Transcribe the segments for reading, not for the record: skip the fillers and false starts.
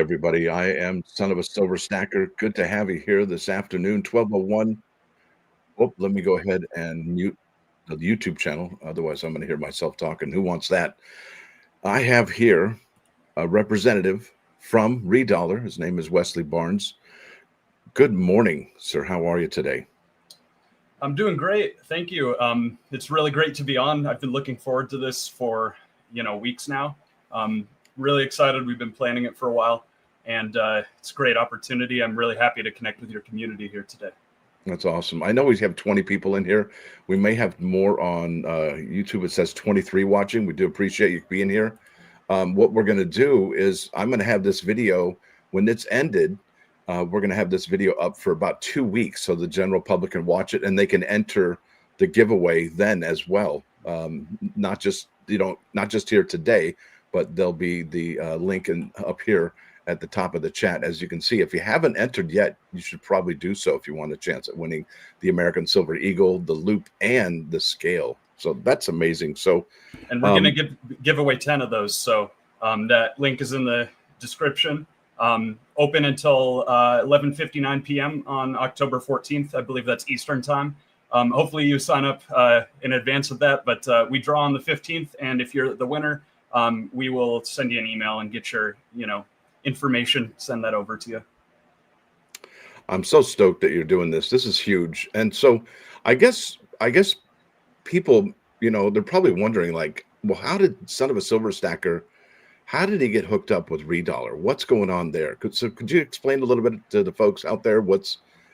everybody. I am Son of a Silver Stacker. Good to have you here this afternoon, 12:01. Oh, let me go ahead and mute the YouTube channel. Otherwise, I'm going to hear myself talking. Who wants that? I have here a representative from reDollar. His name is Wesley Barnes. Good morning, sir. How are you today? I'm doing great. Thank you. It's really great to be on. I've been looking forward to this for, weeks now. Really excited. We've been planning it for a while, and it's a great opportunity. I'm really happy to connect with your community here today. That's awesome. I know we have 20 people in here. We may have more on YouTube. It says 23 watching. We do appreciate you being here. What we're going to do is I'm going to have this video when it's ended. We're going to have this video up for about 2 weeks so the general public can watch it and they can enter the giveaway then as well. Not just here today, but there'll be the link up here at the top of the chat. As you can see, if you haven't entered yet, you should probably do so if you want a chance at winning the American Silver Eagle, the loop, and the scale. So that's amazing. So, and we're going to give away 10 of those. So that link is in the description. Open until 11:59 p.m. on October 14th. I believe that's Eastern time. Hopefully you sign up in advance of that, but we draw on the 15th. And if you're the winner, we will send you an email and get your, information, send that over to you. I'm so stoked that you're doing this. This is huge. And so I guess people, they're probably wondering like, well, how did Son of a Silver Stacker, how did he get hooked up with reDollar? What's going on there? Could you explain a little bit to the folks out there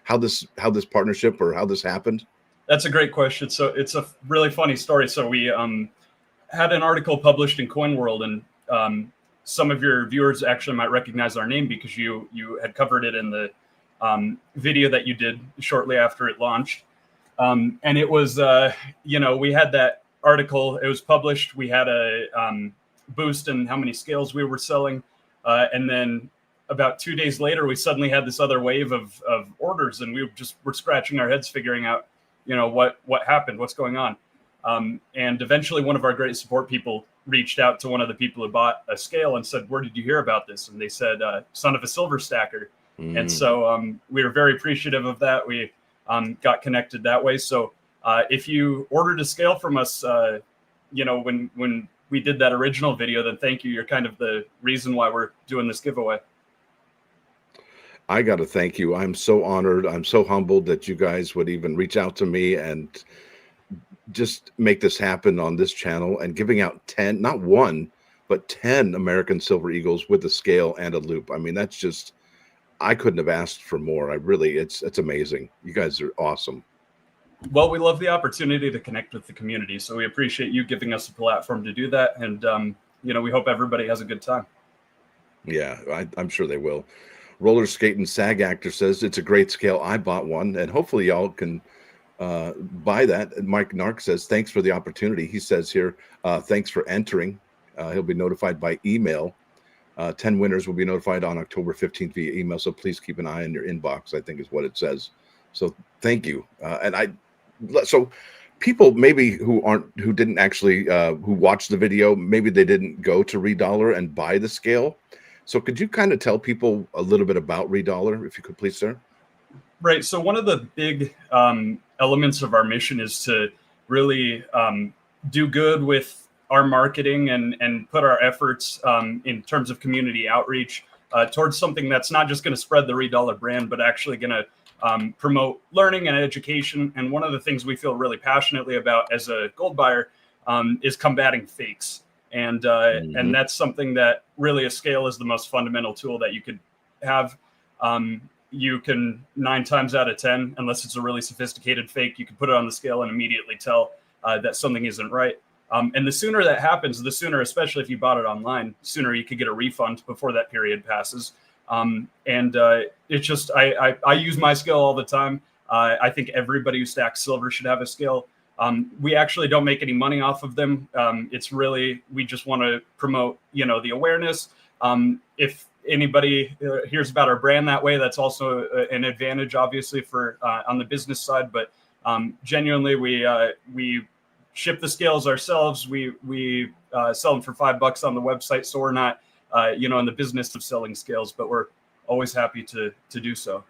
how this partnership or how this happened? That's a great question. So it's a really funny story. So we had an article published in Coin World, and some of your viewers actually might recognize our name because you had covered it in the video that you did shortly after it launched. And it was, we had that article. It was published. We had a boost in how many scales we were selling. And then about 2 days later, we suddenly had this other wave of orders, and we were scratching our heads figuring out, what happened, what's going on. And eventually one of our great support people reached out to one of the people who bought a scale and said, where did you hear about this? And they said, Son of a Silver Stacker. And so we were very appreciative of that. We got connected that way. So if you ordered a scale from us, when we did that original video, then thank you. You're kind of the reason why we're doing this giveaway. I got to thank you. I'm so honored. I'm so humbled that you guys would even reach out to me and just make this happen on this channel and giving out 10, not one, but 10 American Silver Eagles with a scale and a loop. I mean, that's just, I couldn't have asked for more. It's amazing. You guys are awesome. Well, we love the opportunity to connect with the community. So we appreciate you giving us a platform to do that. And, we hope everybody has a good time. Yeah, I'm sure they will. Roller Skating Sag Actor says it's a great scale. I bought one, and hopefully y'all can buy that. And Mike Nark says, thanks for the opportunity. He says here, thanks for entering. He'll be notified by email. 10 winners will be notified on October 15th via email. So please keep an eye on your inbox, I think is what it says. So thank you. So people maybe who didn't actually, who watched the video, maybe they didn't go to reDollar and buy the scale. So could you kind of tell people a little bit about reDollar, if you could please, sir? Right. So one of the big elements of our mission is to really do good with our marketing and put our efforts in terms of community outreach towards something that's not just going to spread the reDollar brand, but actually going to promote learning and education. And one of the things we feel really passionately about as a gold buyer is combating fakes. And that's something that really a scale is the most fundamental tool that you could have. You can 9 times out of 10, unless it's a really sophisticated fake, you can put it on the scale and immediately tell that something isn't right. And the sooner that happens, the sooner, especially if you bought it online, sooner you could get a refund before that period passes. It's just, I use my scale all the time. I think everybody who stacks silver should have a scale. We actually don't make any money off of them. It's really, we just want to promote, the awareness. If anybody hears about our brand that way, that's also an advantage, obviously, for on the business side. But genuinely, we ship the scales ourselves. We sell them for $5 on the website, so we're not in the business of selling scales, but we're always happy to do so.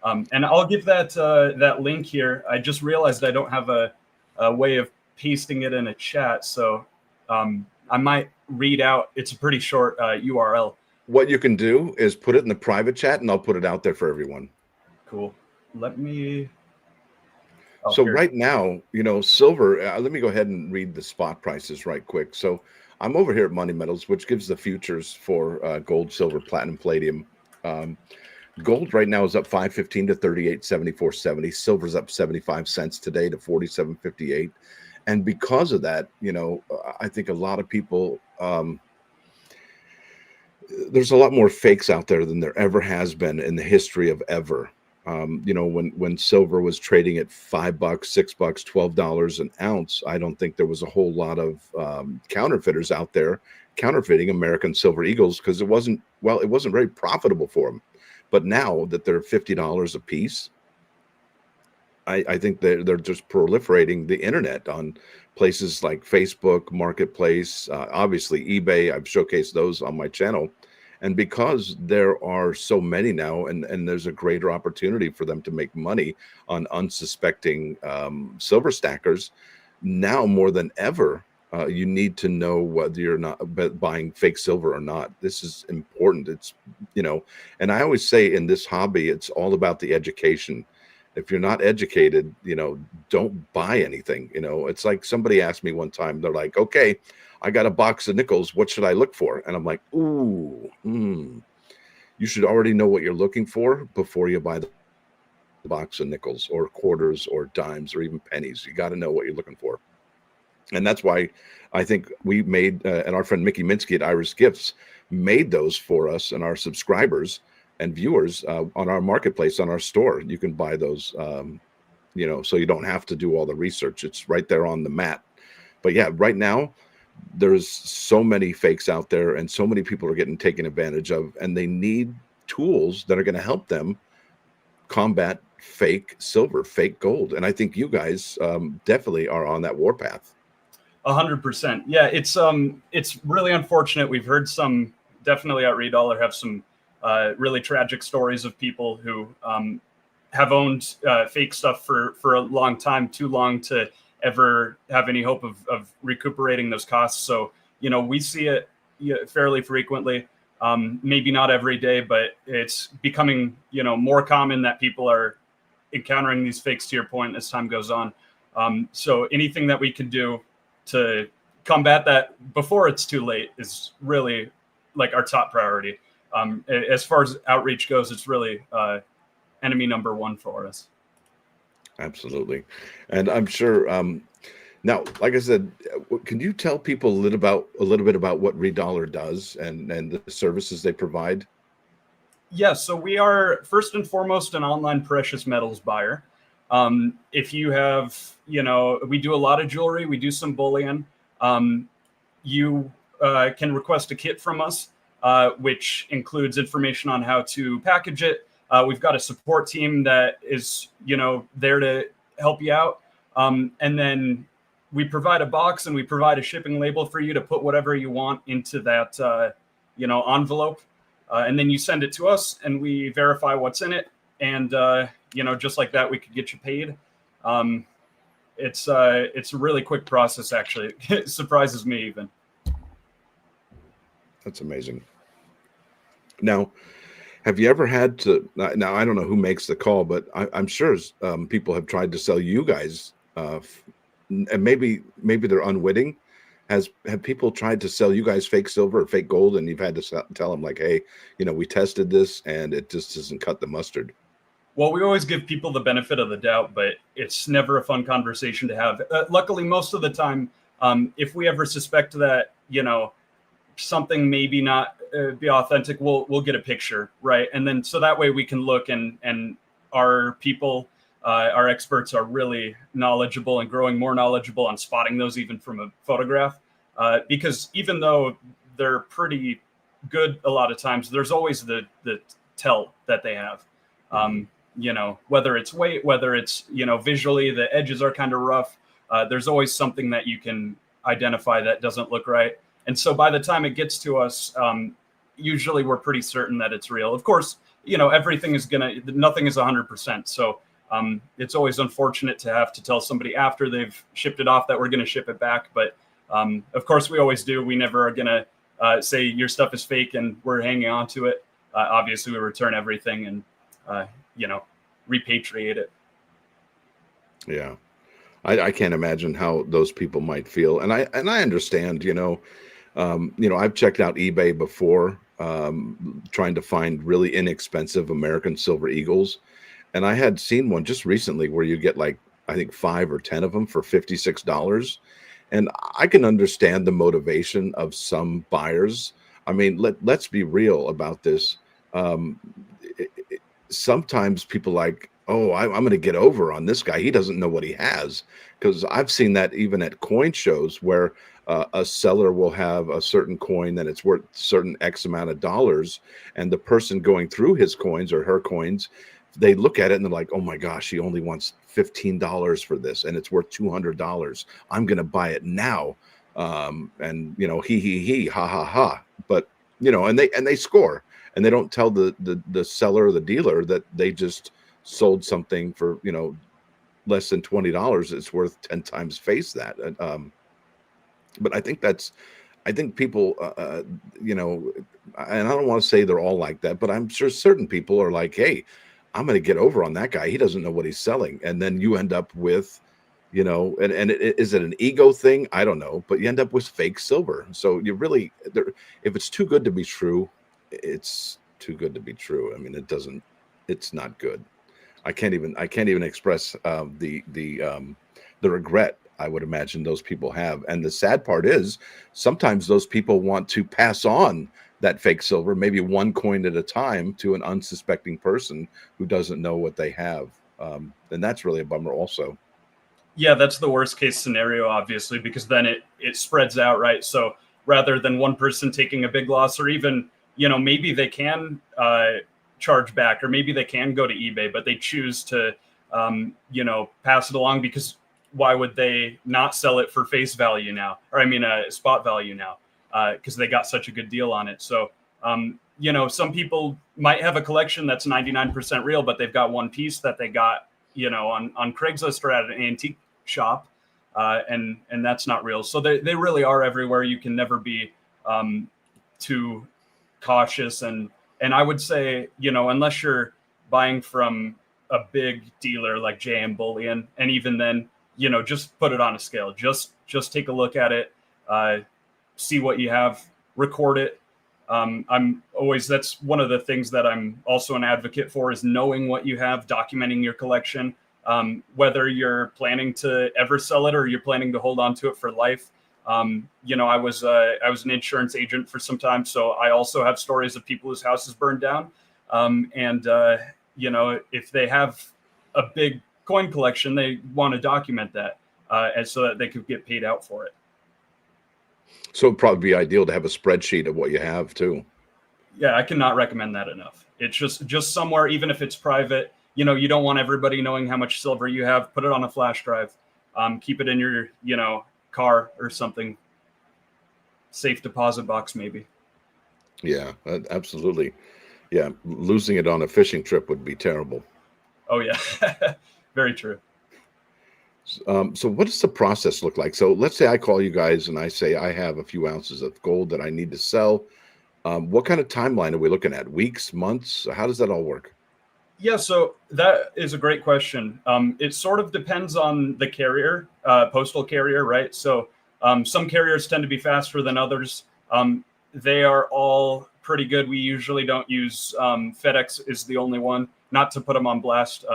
And I'll give that link here. I just realized I don't have a way of pasting it in a chat, so I might read out. It's a pretty short URL. What you can do is put it in the private chat, and I'll put it out there for everyone. Cool. Let me. So right now, silver, let me go ahead and read the spot prices right quick. So I'm over here at Money Metals, which gives the futures for gold, silver, platinum, palladium. Gold right now is up 5.15 to 38.74.70. Silver's up 75 cents today to 47.58. And because of that, I think a lot of people, there's a lot more fakes out there than there ever has been in the history of ever. When silver was trading at $5, $6, $12 an ounce, I don't think there was a whole lot of counterfeiters out there counterfeiting American silver eagles, because it wasn't very profitable for them. But now that they're $50 a piece, I think they're just proliferating the internet on places like Facebook Marketplace, obviously eBay. I've showcased those on my channel. And because there are so many now, and there's a greater opportunity for them to make money on unsuspecting silver stackers, now more than ever, you need to know whether you're not buying fake silver or not. This is important. It's, and I always say in this hobby, it's all about the education. If you're not educated, don't buy anything. It's like somebody asked me one time, they're like, okay, I got a box of nickels. What should I look for? And I'm like, ooh, you should already know what you're looking for before you buy the box of nickels or quarters or dimes or even pennies. You got to know what you're looking for. And that's why I think we made, and our friend Mickey Minsky at Iris Gifts made those for us and our subscribers and viewers on our marketplace, on our store. You can buy those, so you don't have to do all the research. It's right there on the mat. But yeah, right now, there's so many fakes out there and so many people are getting taken advantage of, and they need tools that are going to help them combat fake silver, fake gold. And I think you guys definitely are on that warpath. 100%. Yeah, it's really unfortunate. We've heard some definitely at reDollar have some really tragic stories of people who have owned fake stuff for a long time, too long to ever have any hope of recuperating those costs. So, we see it fairly frequently, maybe not every day, but it's becoming, more common that people are encountering these fakes, to your point, as time goes on. So anything that we can do to combat that before it's too late is really like our top priority. As far as outreach goes, it's really enemy number one for us. Absolutely. And I'm sure now, like I said, can you tell people a little bit about what reDollar does and the services they provide? Yeah, so we are first and foremost an online precious metals buyer. If you have, we do a lot of jewelry, we do some bullion. You can request a kit from us, which includes information on how to package it. We've got a support team that is, there to help you out. And then we provide a box and we provide a shipping label for you to put whatever you want into that, envelope. And then you send it to us and we verify what's in it. And, just like that, we could get you paid. It's a really quick process, actually. It surprises me even. That's amazing. Now, have you ever had to, now I don't know who makes the call, but I'm sure people have tried to sell you guys, and maybe they're unwitting. Have people tried to sell you guys fake silver or fake gold, and you've had to tell them like, hey, we tested this and it just doesn't cut the mustard? Well, we always give people the benefit of the doubt, but it's never a fun conversation to have. Luckily, most of the time, if we ever suspect that, something maybe not be authentic, we'll get a picture, right? And then so that way we can look and our people, our experts are really knowledgeable and growing more knowledgeable on spotting those even from a photograph. Because even though they're pretty good a lot of times, there's always the tell that they have. Whether it's weight, whether it's, visually the edges are kind of rough. There's always something that you can identify that doesn't look right. And so by the time it gets to us, usually we're pretty certain that it's real. Of course, everything is nothing is 100%. So it's always unfortunate to have to tell somebody after they've shipped it off that we're going to ship it back. But of course, we always do. We never are going to say your stuff is fake and we're hanging on to it. Obviously, we return everything and, repatriate it. Yeah. I can't imagine how those people might feel. And I understand, I've checked out eBay before, trying to find really inexpensive American silver eagles. And I had seen one just recently where you get like, I think 5 or 10 of them for $56. And I can understand the motivation of some buyers. I mean, let's be real about this. Sometimes people like, oh, I'm going to get over on this guy. He doesn't know what he has. Because I've seen that even at coin shows where a seller will have a certain coin that it's worth certain X amount of dollars. And the person going through his coins or her coins, they look at it and they're like, oh my gosh, he only wants $15 for this and it's worth $200. I'm going to buy it now. And he, ha, ha, ha. But, and they score and they don't tell the seller or the dealer that they just sold something for, less than $20. It's worth 10 times face that. But I think people, and I don't want to say they're all like that, but I'm sure certain people are like, hey, I'm going to get over on that guy. He doesn't know what he's selling. And then you end up with, is it an ego thing? I don't know, but you end up with fake silver. So you really, if it's too good to be true, it's too good to be true. I mean, it's not good. I can't even express the regret I would imagine those people have. And the sad part is sometimes those people want to pass on that fake silver, maybe one coin at a time, to an unsuspecting person who doesn't know what they have. And that's really a bummer also. Yeah, that's the worst case scenario, obviously, because then it spreads out, right? So rather than one person taking a big loss, or even, maybe they can charge back, or maybe they can go to eBay, but they choose to, pass it along, because why would they not sell it for face value now? Or spot value now, because they got such a good deal on it. So, some people might have a collection that's 99% real, but they've got one piece that they got, on Craigslist or at an antique shop, and that's not real. So they really are everywhere. You can never be too cautious. And I would say, unless you're buying from a big dealer like JM Bullion, and even then, just put it on a scale. Just take a look at it, see what you have, record it. That's one of the things that I'm also an advocate for, is knowing what you have, documenting your collection, whether you're planning to ever sell it or you're planning to uld on to it for life. I was an insurance agent for some time, so I also have stories of people whose houses burned down. If they have a big coin collection, they want to document that, and so that they could get paid out for it. So it'd probably be ideal to have a spreadsheet of what you have too. Yeah, I cannot recommend that enough. It's just somewhere, even if it's private, you don't want everybody knowing how much silver you have. Put it on a flash drive, keep it in your, car or something. Safe deposit box, maybe. Yeah, absolutely. Yeah. Losing it on a fishing trip would be terrible. Oh yeah. Very true. So what does the process look like? So let's say I call you guys and I say I have a few ounces of gold that I need to sell. What kind of timeline are we looking at? Weeks, months? How does that all work? Yeah, so that is a great question. It sort of depends on the carrier, postal carrier, right? So some carriers tend to be faster than others. They are all pretty good. We usually don't use FedEx is the only one, not to put them on blast.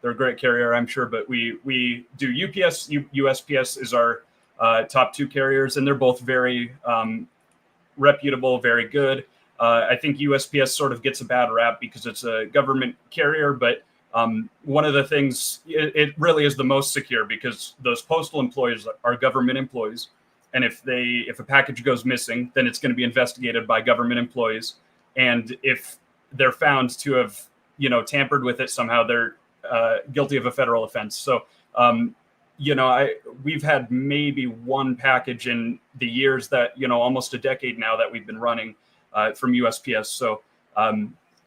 They're a great carrier, I'm sure, but we do UPS, USPS is our top two carriers, and they're both very reputable, very good. I think USPS sort of gets a bad rap because it's a government carrier, but one of the things, it really is the most secure, because those postal employees are government employees. And if a package goes missing, then it's going to be investigated by government employees. And if they're found to have, tampered with it somehow, they're guilty of a federal offense. So, we've had maybe one package in the years that, almost a decade now that we've been running, from USPS. So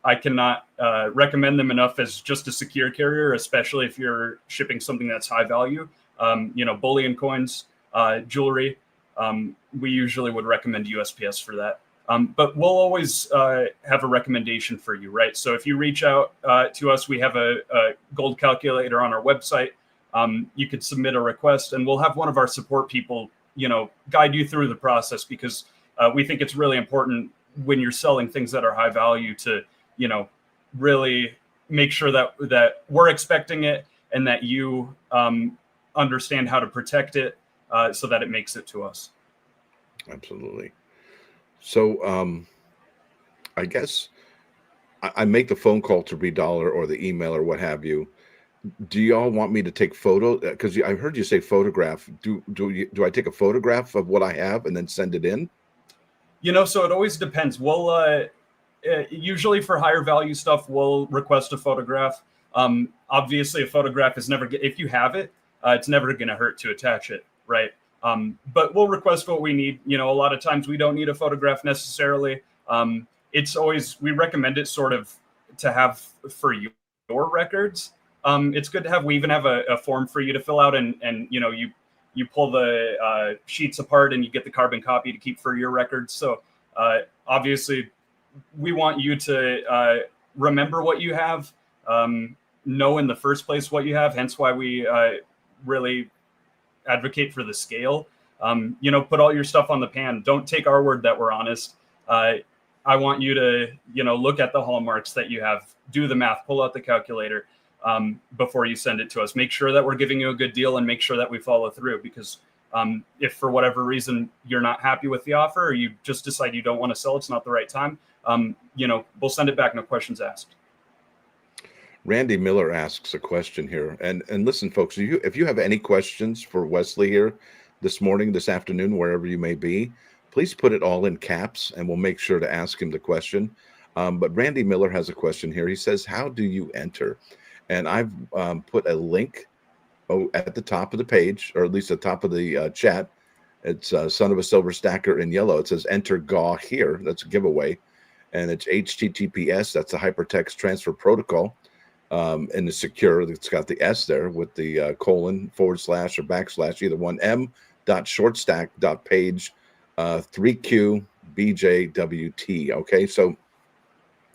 I cannot recommend them enough as just a secure carrier, especially if you're shipping something that's high value. Bullion coins, jewelry. We usually would recommend USPS for that. But we'll always have a recommendation for you, right? So if you reach out to us, we have a gold calculator on our website. You could submit a request, and we'll have one of our support people, guide you through the process, because we think it's really important when you're selling things that are high value to, really make sure that we're expecting it and that you understand how to protect it so that it makes it to us. Absolutely. So I guess I make the phone call to reDollar or the email or what have you. Do y'all want me to take photo? Because I heard you say photograph. Do I take a photograph of what I have and then send it in? So it always depends. We'll usually for higher value stuff, we'll request a photograph. Obviously, a photograph is never, if you have it, it's never going to hurt to attach it, right? But we'll request what we need. A lot of times we don't need a photograph necessarily. It's always, we recommend it sort of to have for your records. It's good to have, we even have a form for you to fill out, and you pull the sheets apart and you get the carbon copy to keep for your records. So obviously we want you to remember what you have, know in the first place what you have, hence why we really advocate for the scale. Put all your stuff on the pan. Don't take our word that we're honest. I want you to, look at the hallmarks that you have, do the math, pull out the calculator before you send it to us. Make sure that we're giving you a good deal and make sure that we follow through, because if for whatever reason you're not happy with the offer, or you just decide you don't want to sell, it's not the right time, we'll send it back, no questions asked. Randy Miller asks a question here, and listen, folks, if you have any questions for Wesley here this morning, this afternoon, wherever you may be, please put it all in caps, and we'll make sure to ask him the question. But Randy Miller has a question here. He says, "How do you enter?" And I've put a link at the top of the page, or at least the top of the chat. It's Son of a Silver Stacker in yellow. It says "Enter GAW here." That's a giveaway, and it's HTTPS. That's the Hypertext Transfer Protocol. And the secure, it's got the S there with the colon, / or /, either one, m.shortstack.page 3QBJWT. Okay, so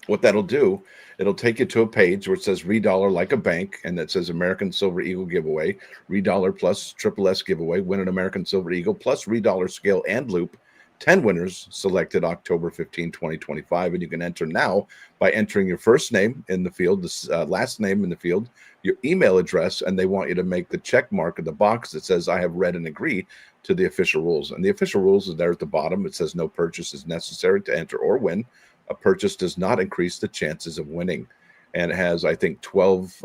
what that'll do, it'll take you to a page where it says reDollar like a bank, and it says American Silver Eagle giveaway, reDollar plus Triple S giveaway, win an American Silver Eagle plus reDollar scale and loop. 10 winners selected October 15, 2025. And you can enter now by entering your first name in the field, the last name in the field, your email address, and they want you to make the check mark in the box that says, "I have read and agree to the official rules." And the official rules is there at the bottom. It says no purchase is necessary to enter or win. A purchase does not increase the chances of winning. And it has, I think, 12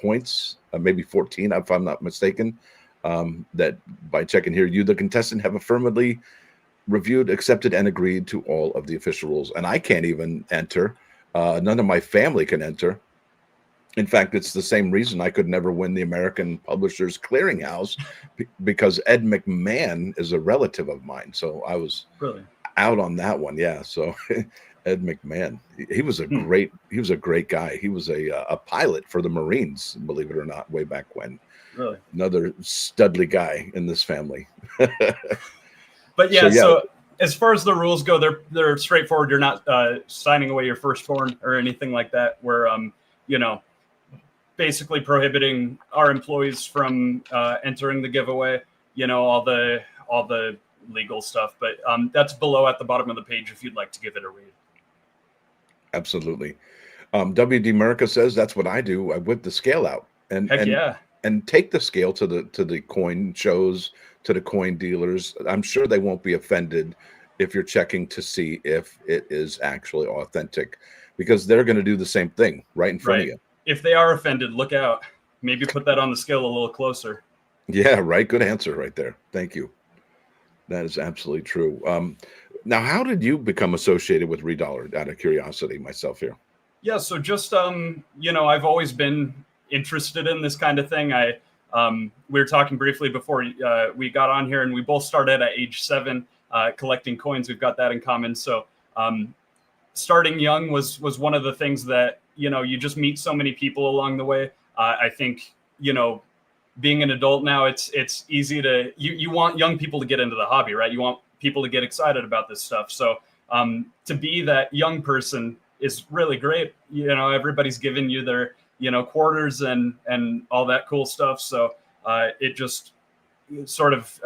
points, maybe 14, if I'm not mistaken, that by checking here, you, the contestant, have affirmatively reviewed, accepted, and agreed to all of the official rules. And I can't even enter. None of my family can enter. In fact, it's the same reason I could never win the American Publishers Clearinghouse, because Ed McMahon is a relative of mine. So I was really out on that one. Yeah. So Ed McMahon, he was a great guy. He was a pilot for the Marines, believe it or not, way back when. Really? Another studly guy in this family. But yeah, so as far as the rules go, they're straightforward. You're not signing away your firstborn or anything like that. We're basically prohibiting our employees from entering the giveaway. All the legal stuff. But that's below at the bottom of the page if you'd like to give it a read. Absolutely. WD America says that's what I do. I whip the scale out and take the scale to the coin shows, to the coin dealers. I'm sure they won't be offended if you're checking to see if it is actually authentic, because they're going to do the same thing right in front of you. If they are offended, look out. Maybe put that on the scale a little closer. Yeah, right. Good answer right there. Thank you. That is absolutely true. Now, how did you become associated with reDollar, out of curiosity, myself here? Yeah, so just, I've always been interested in this kind of thing. We were talking briefly before we got on here, and we both started at age 7 collecting coins. We've got that in common. So starting young was one of the things that, you just meet so many people along the way. I think, being an adult now, it's easy to, you want young people to get into the hobby, right? You want people to get excited about this stuff. So to be that young person is really great. Everybody's giving you their, quarters and all that cool stuff. So it just sort of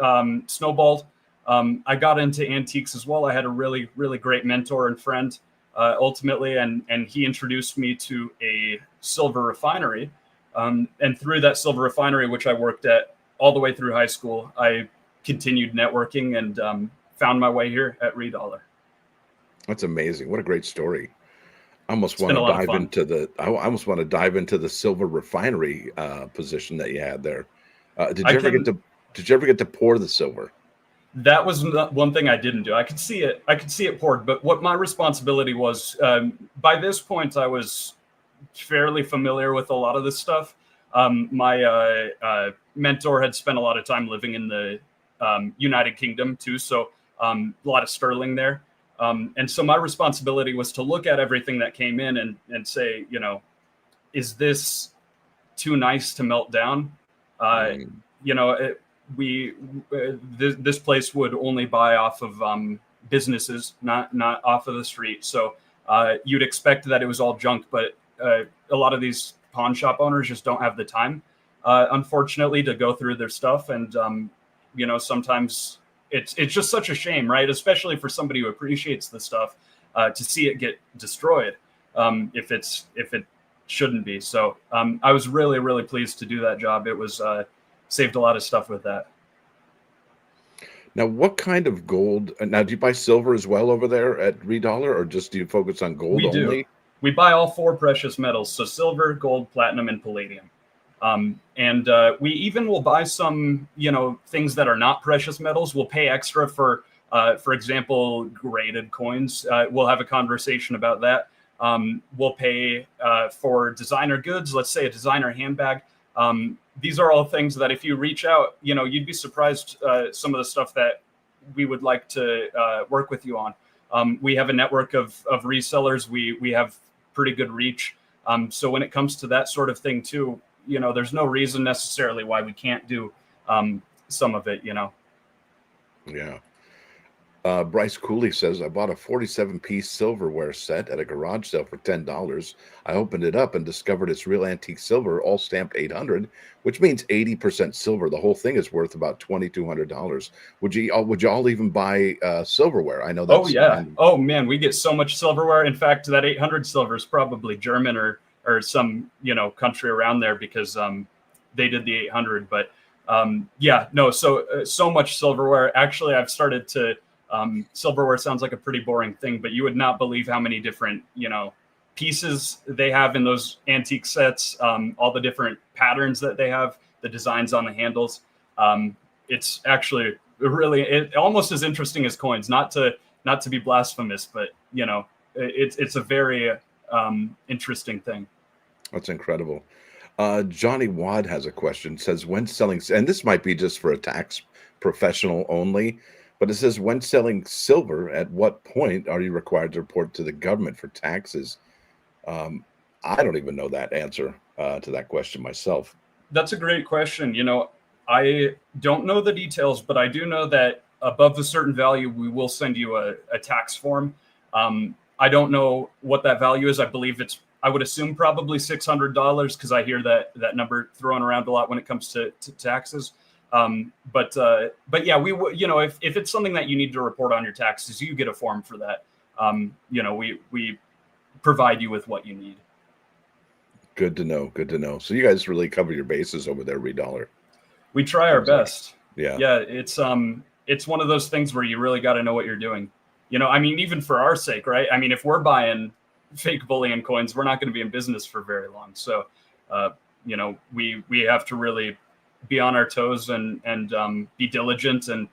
snowballed. I got into antiques as well. I had a really, really great mentor and friend ultimately, and he introduced me to a silver refinery. And through that silver refinery, which I worked at all the way through high school, I continued networking and found my way here at reDollar. That's amazing. What a great story. I almost It's want been a to lot of dive fun. into the. I almost want to dive into the silver refinery position that you had there. Did I you ever get can. to? Did you ever get to pour the silver? That was one thing I didn't do. I could see it. I could see it poured, but what my responsibility was, by this point, I was fairly familiar with a lot of this stuff. My mentor had spent a lot of time living in the United Kingdom too, so a lot of sterling there. And so my responsibility was to look at everything that came in and say, is this too nice to melt down? Mm, This place would only buy off of businesses, not off of the street. So you'd expect that it was all junk, but a lot of these pawn shop owners just don't have the time, unfortunately, to go through their stuff. And sometimes it's just such a shame, right? Especially for somebody who appreciates the stuff, to see it get destroyed, if it shouldn't be. So I was really, really pleased to do that job. It was saved a lot of stuff with that. Now, what kind of gold? Now, do you buy silver as well over there at reDollar, or just do you focus on gold We do. only? We buy all four precious metals, so silver, gold, platinum, and palladium. And we even will buy some, things that are not precious metals. We'll pay extra for example, graded coins. We'll have a conversation about that. We'll pay for designer goods. Let's say a designer handbag. These are all things that if you reach out, you'd be surprised some of the stuff that we would like to work with you on. We have a network of resellers. We have pretty good reach. So when it comes to that sort of thing too, there's no reason necessarily why we can't do some of it, Yeah. Bryce Cooley says, I bought a 47-piece silverware set at a garage sale for $10. I opened it up and discovered it's real antique silver, all stamped 800, which means 80% silver. The whole thing is worth about $2,200. Would you all even buy silverware? I know Oh that's yeah. Oh man, we get so much silverware. In fact, that 800 silver is probably German or some country around there, because they did the 800. But yeah, no. So much silverware. Actually, I've started to. Silverware sounds like a pretty boring thing, but you would not believe how many different pieces they have in those antique sets. All the different patterns that they have, the designs on the handles. It's actually really almost as interesting as coins. Not to be blasphemous, but it's a very interesting thing. That's incredible. Johnny Wad has a question. Says, when selling, and this might be just for a tax professional only, but it says, when selling silver, at what point are you required to report to the government for taxes? I don't even know that answer to that question myself. That's a great question. I don't know the details, but I do know that above a certain value, we will send you a tax form. I don't know what that value is. I would assume probably $600, because I hear that number thrown around a lot when it comes to taxes. But yeah, we if it's something that you need to report on your taxes, you get a form for that. We provide you with what you need. Good to know. Good to know. So you guys really cover your bases over there, reDollar. We try our best. Yeah. Yeah. It's one of those things where you really got to know what you're doing. Even for our sake, right? If we're buying fake bullion coins, we're not going to be in business for very long. So, we have to really be on our toes and be diligent and,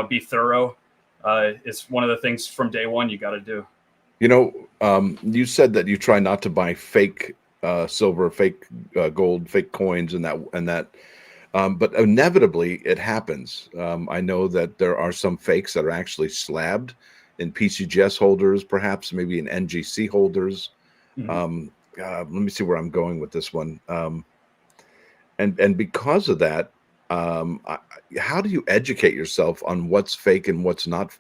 be thorough. It's one of the things from day one you got to do. You said that you try not to buy fake silver, fake gold, fake coins, and that. But inevitably, it happens. I know that there are some fakes that are actually slabbed, in PCGS holders, perhaps maybe in NGC holders. Mhm. Let me see where I'm going with this one. And because of that, how do you educate yourself on what's fake and what's not,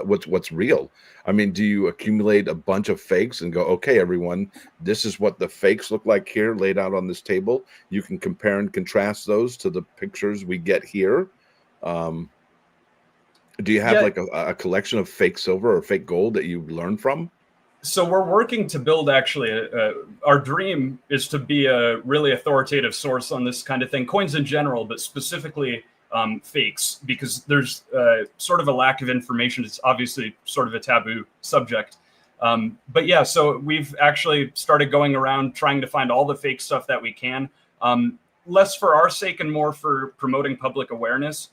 what's real? I mean, do you accumulate a bunch of fakes and go, okay, everyone, this is what the fakes look like here, laid out on this table. You can compare and contrast those to the pictures we get here. Um, do you have Yeah. like a collection of fake silver or fake gold that you learn from? So we're working to build actually our dream is to be a really authoritative source on this kind of thing, coins in general, but specifically fakes, because there's sort of a lack of information. It's obviously sort of a taboo subject. But yeah, so we've actually started going around trying to find all the fake stuff that we can, less for our sake and more for promoting public awareness.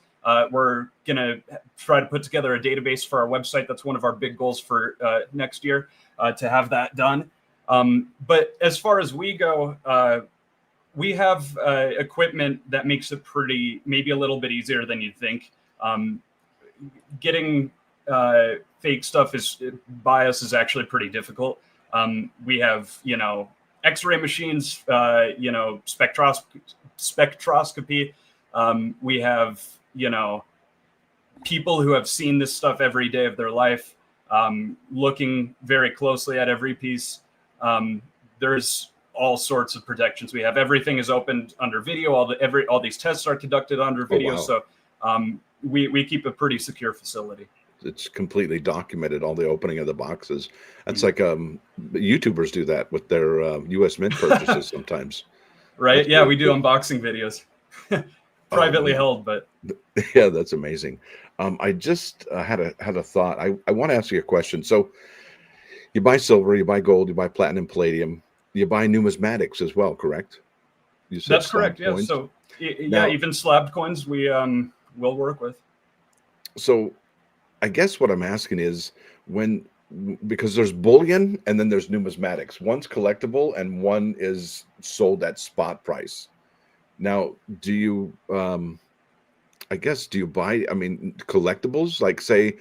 We're going to try to put together a database for our website. That's one of our big goals for next year, to have that done. But as far as we go, we have equipment that makes it maybe a little bit easier than you'd think. Getting fake stuff by us is actually pretty difficult. We have, X-ray machines, spectroscopy. We have, people who have seen this stuff every day of their life, looking very closely at every piece. There's all sorts of protections. We have everything is opened under video. All these tests are conducted under Oh, video. wow. So we keep a pretty secure facility. It's completely documented, all the opening of the boxes. That's like YouTubers do that with their US Mint purchases sometimes. Right? That's Yeah, really we do cool. unboxing videos. Oh Privately man, held, but yeah, that's amazing. I just had a thought. I want to ask you a question. So you buy silver, you buy gold, you buy platinum, palladium, you buy numismatics as well, correct? You said that's slab correct. Yeah. coins. So yeah, Now, even slabbed coins we will work with. so I guess what I'm asking is because there's bullion and then there's numismatics. One's collectible and one is sold at spot price. Now, do you I guess do you buy, I mean, collectibles like say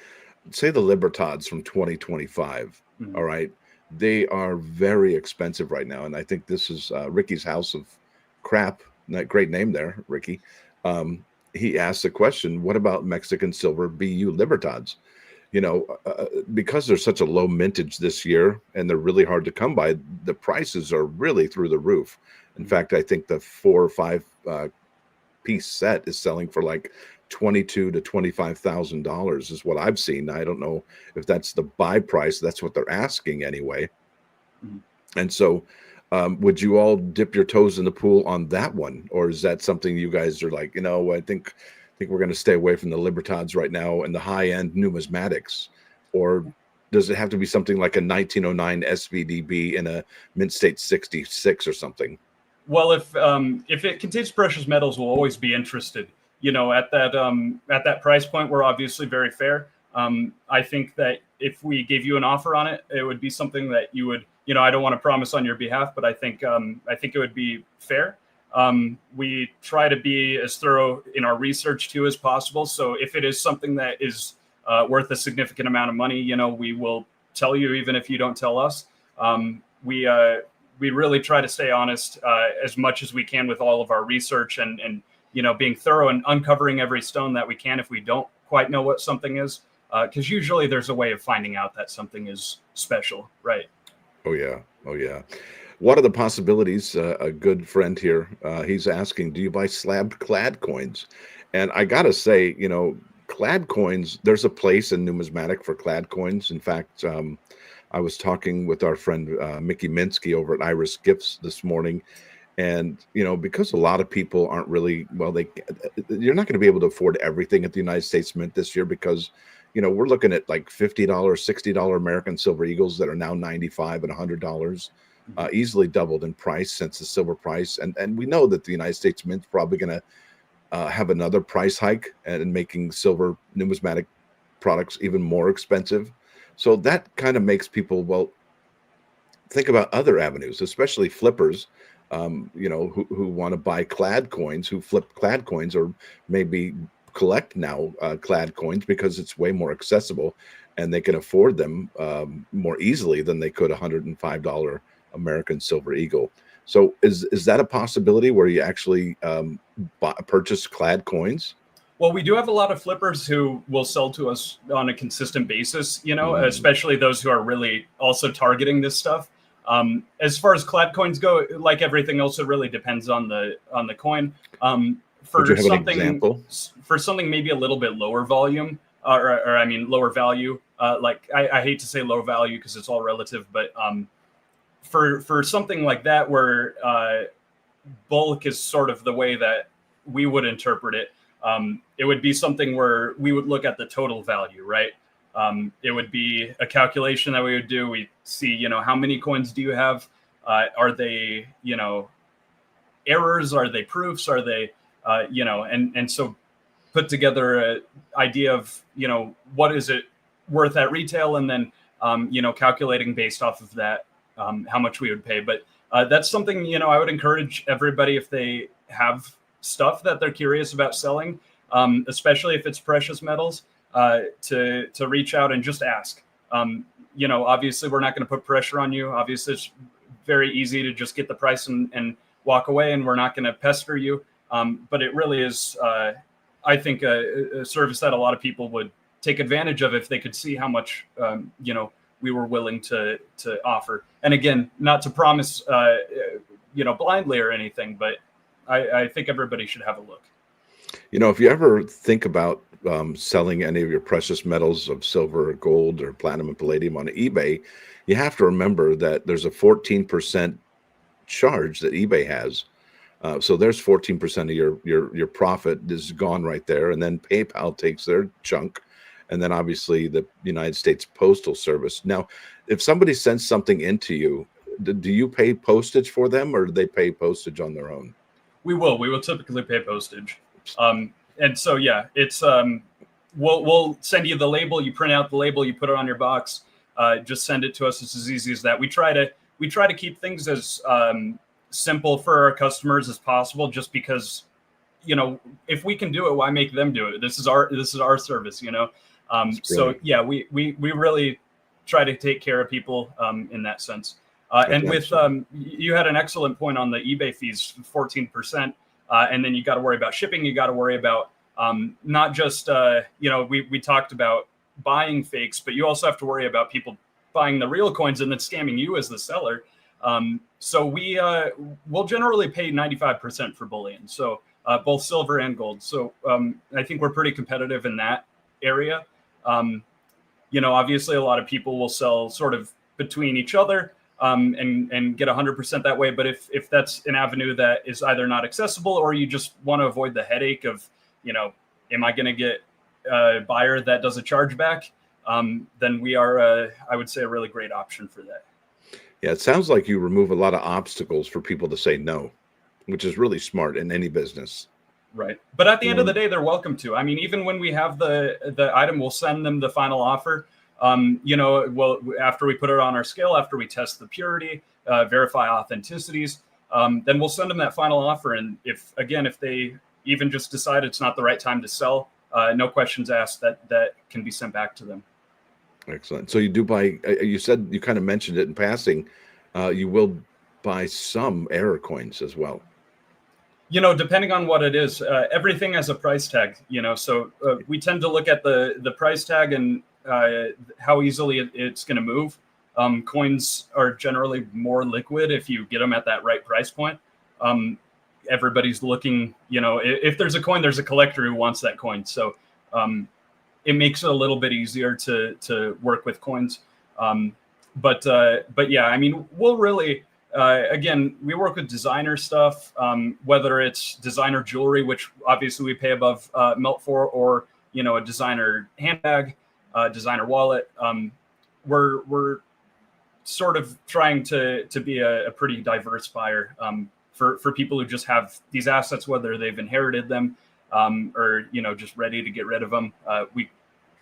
the Libertads from 2025, all Mhm. right? They are very expensive right now, and I think this is Ricky's House of Crap. That great name there, Ricky. He asked the question, what about Mexican silver BU Libertads? Because there's such a low mintage this year and they're really hard to come by, the prices are really through the roof. In Mhm. fact, I think the 4 or 5 piece set is selling for like $22,000 to $25,000 is what I've seen. I don't know if that's the buy price. That's what they're asking anyway. Mhm. And so, would you all dip your toes in the pool on that one, or is that something you guys are like, I think we're going to stay away from the Libertads right now and the high end numismatics, or does it have to be something like a 1909 SVDB in a Mint State 66 or something? Well, if it contains precious metals, we'll always be interested. At that price point, we're obviously very fair. I think that if we gave you an offer on it, it would be something that you would, I don't want to promise on your behalf, but I think it would be fair. We try to be as thorough in our research too as possible. So if it is something that is worth a significant amount of money, we will tell you, even if you don't tell us. We really try to stay honest as much as we can with all of our research and being thorough and uncovering every stone that we can if we don't quite know what something is, because usually there's a way of finding out that something is special, right? Oh yeah, oh yeah. What are the possibilities? A good friend here, he's asking, do you buy slabbed clad coins? And I gotta say, clad coins. There's a place in numismatic for clad coins. In fact, I was talking with our friend Mickey Minsky over at Iris Gifts this morning, and because a lot of people aren't really you're not going to be able to afford everything at the United States Mint this year because we're looking at like $50, $60 American silver eagles that are now 95 and $100, Mhm. easily doubled in price since the silver price, and we know that the United States Mint's probably going to have another price hike and making silver numismatic products even more expensive. So that kind of makes people, well, think about other avenues, especially flippers, who want to buy clad coins, who flip clad coins, or maybe collect now clad coins because it's way more accessible, and they can afford them more easily than they could $105 American Silver Eagle. So is that a possibility where you actually purchase clad coins? Well, we do have a lot of flippers who will sell to us on a consistent basis, especially those who are really also targeting this stuff. As far as clad coins go, like everything else, it really depends on the coin. Would you have an example? For something maybe a little bit lower volume, or I mean lower value. Like I hate to say low value because it's all relative, but for something like that where bulk is sort of the way that we would interpret it. It would be something where we would look at the total value, right? It would be a calculation that we would do. We see, how many coins do you have? Are they, errors? Are they proofs? Are they, and so put together an idea of, what is it worth at retail? And then, calculating based off of that, how much we would pay. But that's something, I would encourage everybody if they have stuff that they're curious about selling, especially if it's precious metals, to reach out and just ask. Obviously we're not going to put pressure on you. Obviously it's very easy to just get the price and walk away, and we're not going to pester you. But it really is, I think, a service that a lot of people would take advantage of if they could see how much, we were willing to offer. And again, not to promise, blindly or anything, but I think everybody should have a look. If you ever think about selling any of your precious metals of silver or gold or platinum and palladium on eBay, you have to remember that there's a 14% charge that eBay has. So there's 14% of your profit is gone right there. And then PayPal takes their chunk. And then obviously the United States Postal Service. Now, if somebody sends something into you, do you pay postage for them, or do they pay postage on their own? We will typically pay postage. And so, yeah, it's, we'll send you the label, you print out the label, you put it on your box, just send it to us. It's as easy as that. We try to keep things as, simple for our customers as possible, just because, if we can do it, why make them do it? This is our service, so yeah, we really try to take care of people, in that sense. And with, you had an excellent point on the eBay fees, 14%. And then you got to worry about shipping. You got to worry about, not just, we talked about buying fakes, but you also have to worry about people buying the real coins and then scamming you as the seller. So we'll generally pay 95% for bullion. So, both silver and gold. So, I think we're pretty competitive in that area. Obviously a lot of people will sell sort of between each other, and get 100% that way. But if that's an avenue that is either not accessible, or you just want to avoid the headache of, am I going to get a buyer that does a chargeback? Then we are, I would say, a really great option for that. Yeah, it sounds like you remove a lot of obstacles for people to say no, which is really smart in any business. Right. But at the end of the day, they're welcome to. I mean, even when we have the item, we'll send them the final offer. Well, after we put it on our scale, after we test the purity, verify authenticities, then we'll send them that final offer. And if they even just decide it's not the right time to sell, no questions asked, that can be sent back to them. Excellent. So you do buy, you said, you kind of mentioned it in passing, you will buy some error coins as well. Depending on what it is, everything has a price tag, so we tend to look at the price tag and how easily it's going to move. Coins are generally more liquid if you get them at that right price point. Everybody's looking, if there's a coin, there's a collector who wants that coin. So it makes it a little bit easier to work with coins. But yeah, I mean, we'll really, again, we work with designer stuff, whether it's designer jewelry, which obviously we pay above melt for, or, a designer handbag, designer wallet. We're sort of trying to be a pretty diverse buyer, for people who just have these assets, whether they've inherited them, or, just ready to get rid of them. We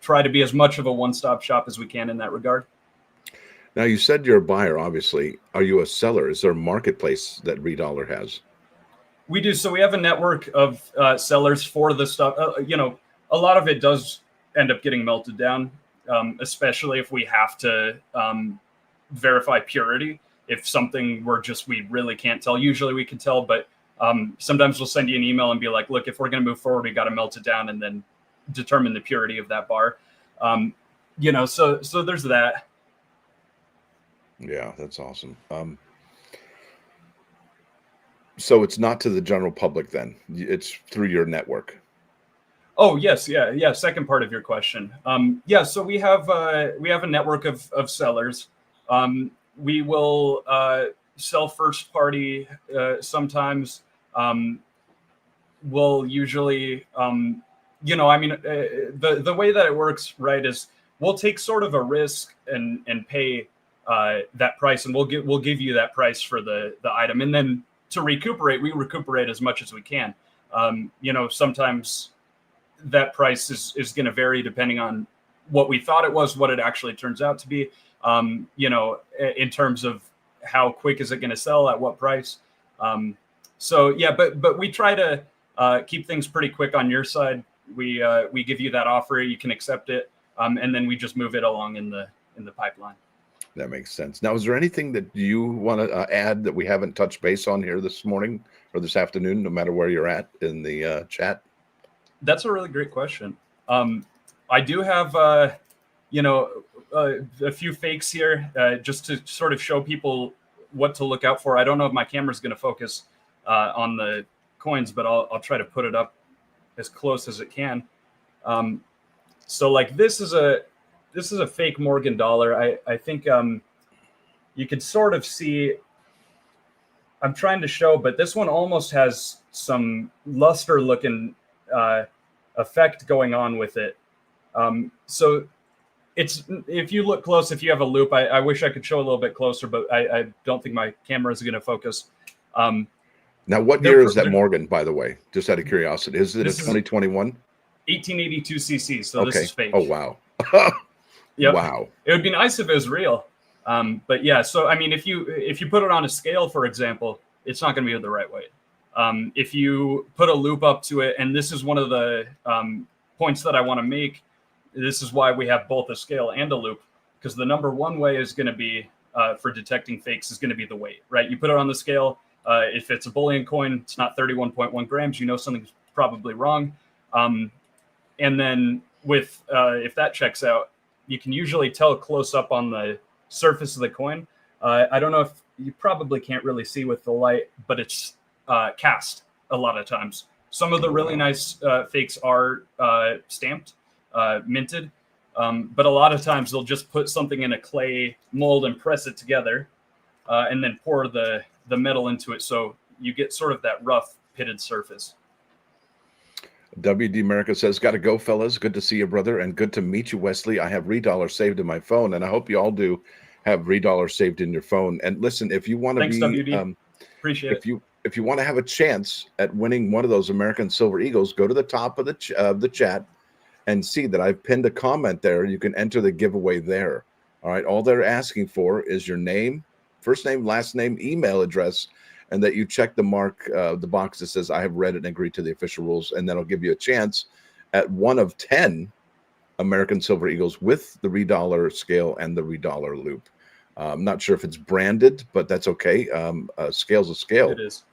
try to be as much of a one-stop shop as we can in that regard. Now, you said you're a buyer, obviously. Are you a seller? Is there a marketplace that reDollar has? We do. So we have a network of sellers for the stuff. a lot of it does end up getting melted down, especially if we have to verify purity. If something we really can't tell, usually we can tell, but sometimes we'll send you an email and be like, look, if we're going to move forward, we got to melt it down and then determine the purity of that bar. So there's that. Yeah, that's awesome. So it's not to the general public then, it's through your network. Oh yes, yeah. Second part of your question. So we have a network of sellers. We will sell first party sometimes. We'll usually, the way that it works, right, is we'll take sort of a risk and pay that price, and we'll give you that price for the item, and then to recuperate, we recuperate as much as we can. Sometimes that price is going to vary depending on what we thought it was, what it actually turns out to be, in terms of how quick is it going to sell, at what price. But we try to keep things pretty quick on your side. We give you that offer, you can accept it, and then we just move it along in the pipeline. That makes sense. Now, is there anything that you want to add that we haven't touched base on here this morning or this afternoon, no matter where you're at in the chat? That's a really great question. I do have, a few fakes here just to sort of show people what to look out for. I don't know if my camera's going to focus on the coins, but I'll try to put it up as close as it can. So like this is a fake Morgan dollar. I think you can sort of see, I'm trying to show, but this one almost has some luster looking effect going on with it. So it's, if you look close, if you have a loop, I wish I could show a little bit closer, but I don't think my camera is going to focus. Now, what year is that Morgan, by the way? Just out of curiosity. Is it a 2021? 1882 cc. So okay. This is fake. Oh, wow. Yep. Wow. It would be nice if it was real. But yeah, so I mean, if you put it on a scale, for example, it's not going to be the right weight. If you put a loop up to it, and this is one of the points that I want to make, this is why we have both a scale and a loop, because the number one way is going to be for detecting fakes is going to be the weight, right? You put it on the scale. If it's a bullion coin, it's not 31.1 grams. You know something's probably wrong. And then with if that checks out, you can usually tell close up on the surface of the coin. I don't know if you probably can't really see with the light, but it's cast a lot of times. Some of the really nice fakes are stamped, minted, but a lot of times they'll just put something in a clay mold and press it together, and then pour the metal into it, so you get sort of that rough pitted surface. WD America says, got to go, fellas. Good to see you, brother, and good to meet you, Wesley. I have reDollar saved in my phone, and I hope you all do have reDollar saved in your phone. And listen, if you want to Thanks, WD. Appreciate it. If you want to have a chance at winning one of those American Silver Eagles, go to the top of the chat and see that I've pinned a comment there. You can enter the giveaway there. All right. All they're asking for is your name, first name, last name, email address, and that you check the box that says I have read and agreed to the official rules, and that'll give you a chance at one of 10 American Silver Eagles with the reDollar scale and the reDollar loop. I'm not sure if it's branded, but that's okay. Scale's a scale. It is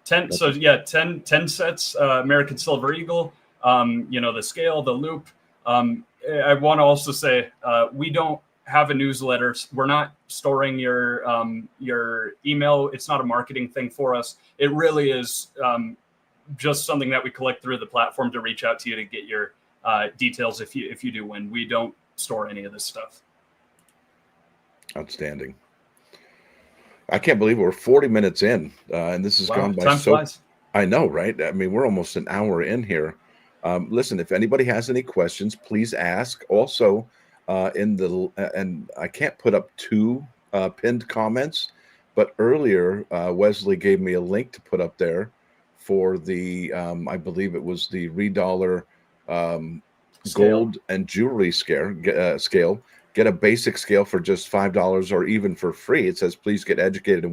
10. So yeah, 10 sets American Silver Eagle. The scale, the loop. I want to also say we don't have a newsletter. We're not storing your email. It's not a marketing thing for us. It really is just something that we collect through the platform to reach out to you to get your details if you do win. We don't store any of this stuff. Outstanding. I can't believe we're 40 minutes in, and this has gone by time so flies. I know, right? I mean, we're almost an hour in here. Listen, if anybody has any questions, please ask. Also, and I can't put up two pinned comments, but earlier Wesley gave me a link to put up there for the I believe it was the reDollar gold and jewelry scale. Get a basic scale for just $5 or even for free. It says, please get educated and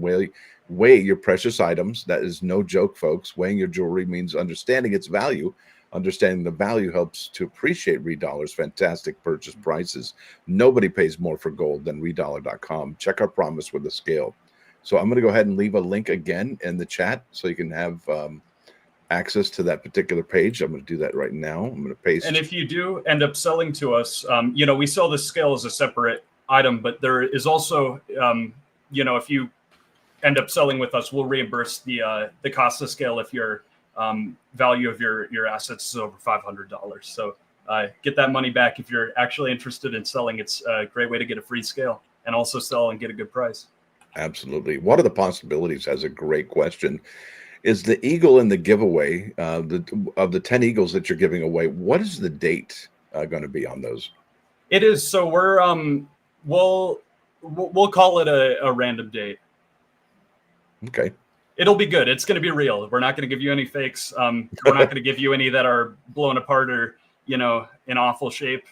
weigh your precious items. That is no joke, folks. Weighing your jewelry means understanding its value Understanding the value helps to appreciate reDollar's fantastic purchase prices. Nobody pays more for gold than reDollar.com. Check our promise with the scale. So I'm going to go ahead and leave a link again in the chat so you can have access to that particular page. I'm going to do that right now. I'm going to paste. And if you do end up selling to us, we sell this scale as a separate item, but there is also, if you end up selling with us, we'll reimburse the cost of scale if your value of your assets is over $500. So get that money back if you're actually interested in selling. It's a great way to get a free scale and also sell and get a good price. Absolutely. What are the possibilities? Has a great question. Is the eagle in the giveaway of the 10 eagles that you're giving away? What is the date going to be on those? It is. So we're we'll call it a random date. Okay. It'll be good. It's going to be real. We're not going to give you any fakes. We're not going to give you any that are blown apart or in awful shape.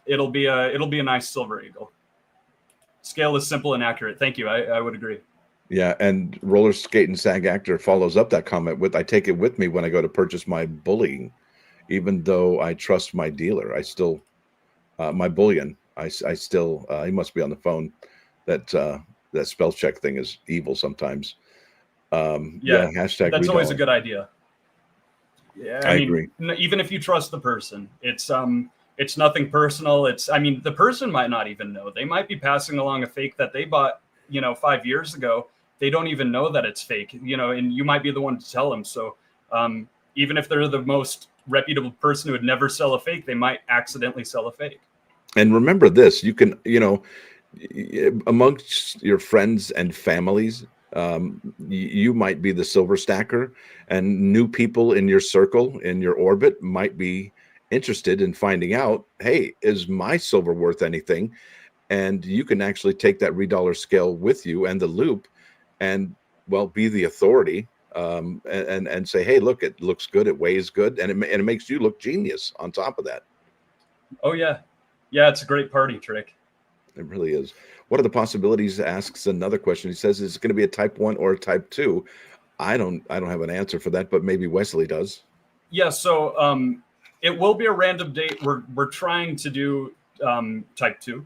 It'll be a nice silver eagle. Scale is simple and accurate. Thank you. I would agree. Yeah, and Roller Skate and Sag Actor follows up that comment with, I take it with me when I go to purchase my bullion, even though I trust my dealer. I still, my bullion, I still, he must be on the phone. That spell check thing is evil sometimes. Yeah, hashtag that's reDollar. Always a good idea. Yeah, I agree. Even if you trust the person, it's nothing personal. The person might not even know. They might be passing along a fake that they bought, 5 years ago. They don't even know that it's fake, and you might be the one to tell them. So even if they're the most reputable person who would never sell a fake, they might accidentally sell a fake. And remember this, you can, amongst your friends and families, you might be the silver stacker, and new people in your circle, in your orbit, might be interested in finding out, hey, is my silver worth anything? And you can actually take that reDollar scale with you and the loop and, well, be the authority and say, hey, look, it looks good, it weighs good, and it makes you look genius on top of that. Oh, yeah. Yeah, it's a great party trick. It really is. What are the possibilities? Asks another question. He says, is it going to be a type 1 or a type 2? I don't have an answer for that, but maybe Wesley does. Yeah, so it will be a random date. We're trying to do type 2,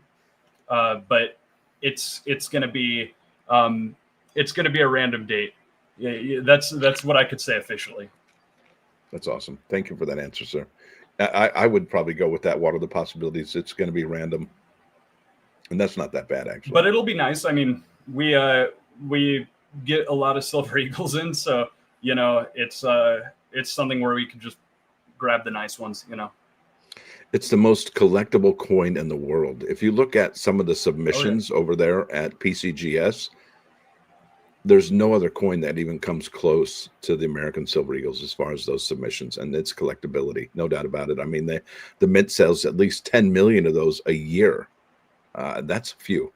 but it's going to be a random date. Yeah, that's what I could say officially. That's awesome. Thank you for that answer, sir. I would probably go with that. What are the possibilities? It's going to be random. And that's not that bad, actually. But it'll be nice. I mean, we get a lot of silver eagles in, so it's something where we can just grab the nice ones. It's the most collectible coin in the world. If you look at some of the submissions over there at PCGS, there's no other coin that even comes close to the American Silver Eagles as far as those submissions and its collectability. No doubt about it. I mean, the mint sells at least 10 million of those a year. That's a few.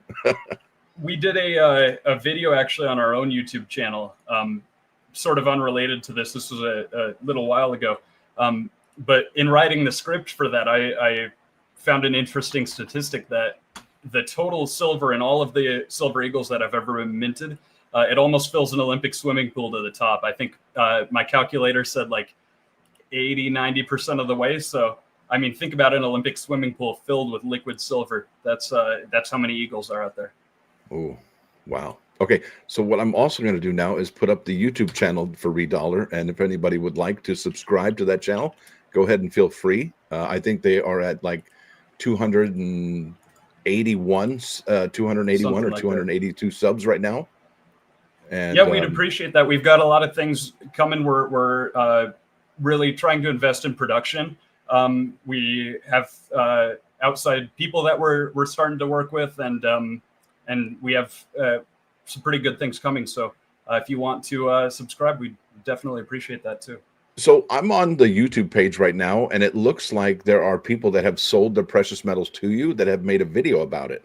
We did a video actually on our own YouTube channel, sort of unrelated to this. This was a little while ago. But in writing the script for that, I found an interesting statistic that the total silver in all of the silver eagles that I've ever been minted, it almost fills an Olympic swimming pool to the top. I think my calculator said like 80-90% of the way. So I mean, think about an Olympic swimming pool filled with liquid silver. That's how many eagles are out there. Oh, wow. Okay, so what I'm also going to do now is put up the YouTube channel for reDollar, and if anybody would like to subscribe to that channel, go ahead and feel free. I think they are at like 281 or 282 subs right now. And yeah, we'd appreciate that. We've got a lot of things coming. We're really trying to invest in production. We have outside people that we're starting to work with, and we have some pretty good things coming. So if you want to subscribe, we'd definitely appreciate that too. So I'm on the YouTube page right now, and it looks like there are people that have sold their precious metals to you that have made a video about it.